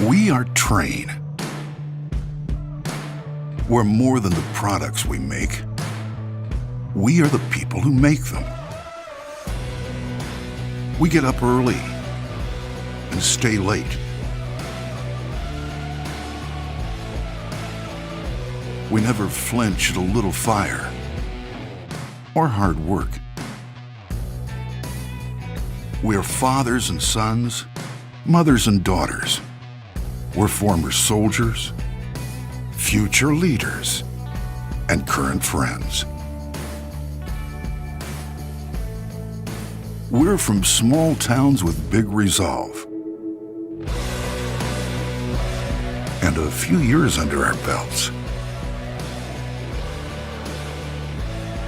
We are Trane. We're more than the products we make. We are the people who make them. We get up early and stay late. We never flinch at a little fire or hard work. We are fathers and sons, mothers and daughters. We're former soldiers, future leaders, and current friends. We're from small towns with big resolve. And a few years under our belts.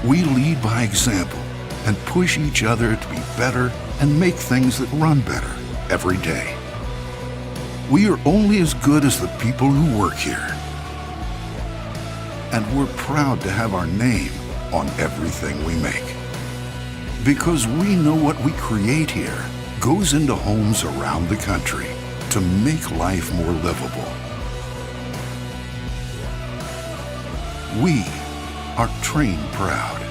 We lead by example and push each other to be better and make things that run better every day. We are only as good as the people who work here. And we're proud to have our name on everything we make. Because we know what we create here goes into homes around the country to make life more livable. We are Trane proud.